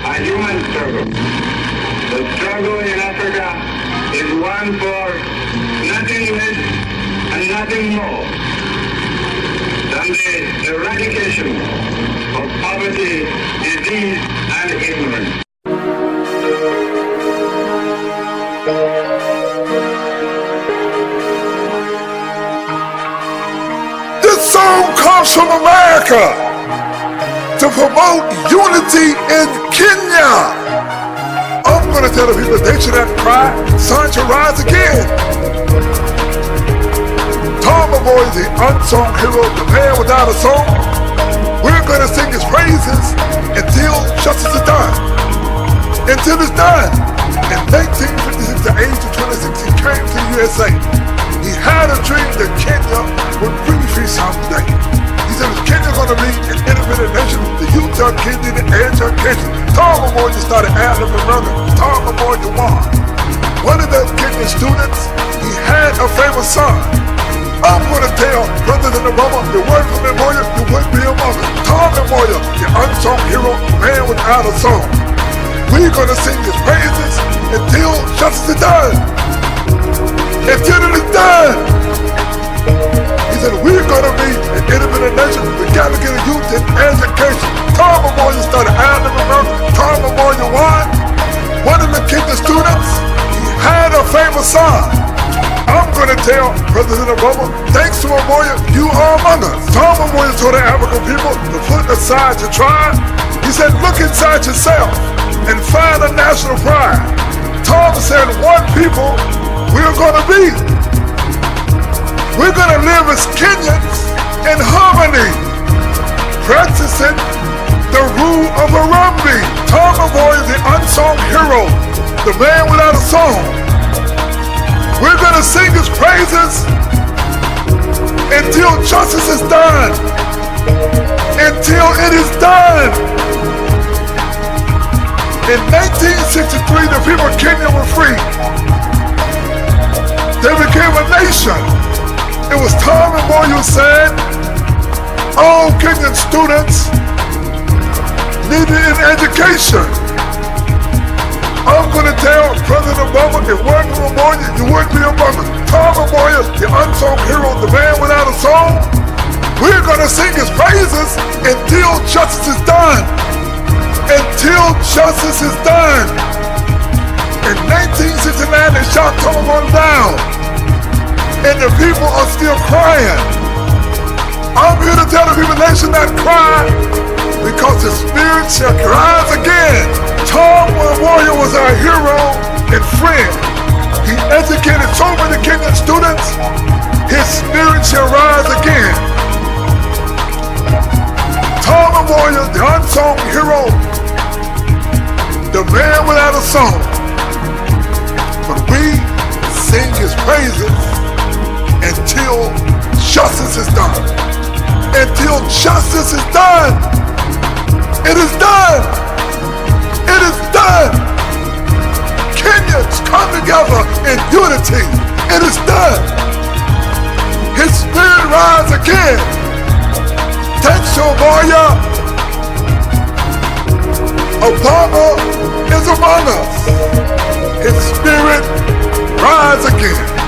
a human struggle. The struggle in Africa is one for nothing less and nothing more than the eradication of poverty, disease, and ignorance. This song comes from America to promote unity in Kenya. I'm gonna tell the people they should not cry, sun shall rise again. Tom Mboya is the unsung hero, the man without a song. We're gonna sing his praises until justice is done. Until it's done. In 1956, the age of 26, he came to the USA. He had a dream that Kenya would be free someday. He said, is Kenya gonna be an independent nation? The youth young Kenya, the age young Kenya. Tom Mboya just started adding up and running. Tom Mboya won. One of the Kenyan students, he had a famous son. I'm gonna tell brothers in the Roma, the word from Mboya, you wouldn't be among us. Tom Mboya, the unsung hero, man without a song. We're gonna sing his praises until justice is done. Until it is done. He said, we're gonna be an independent nation. We gotta get a youth in education. Tom Mboya started adding them around. Tom Mboya won. One of the Kenyan students, he had a famous son. I'm gonna tell President Obama, thanks to Mboya, you are among us. Tom Mboya told the African people to put aside your tribe. He said, look inside yourself and find a national pride. Tom said, one people we're gonna be. We're gonna live as Kenyans in harmony, practicing the rule of Harambe. Tom Mboya is the unsung hero, the man without a song. We're gonna sing his praises until justice is done. Until it is done. In 1963, the people of Kenya were free. They became a nation. It was Tom Mboya who said, all Kenyan students needed an education. I'm gonna tell President Obama, if it wasn't for Mboya, you wouldn't be among us. Tom Mboya, the unsung hero, the man without a song. We're gonna sing his praises until justice is done. Until justice is done. In 1969, they shot Tom Mboya down. And the people are still crying. I'm here to tell the people they should not cry, because the spirit shall rise again. Tom Mboya was our hero and friend. He educated so many Kenyan students. His spirit shall rise again. Tom Mboya, the unsung hero, the man without a song. But we sing his praises until justice is done. Until justice is done. It is done. It is done. Kenyans come together in unity. It is done. His spirit rise again. Thanks to Mboya. Obama is among us. His spirit rise again.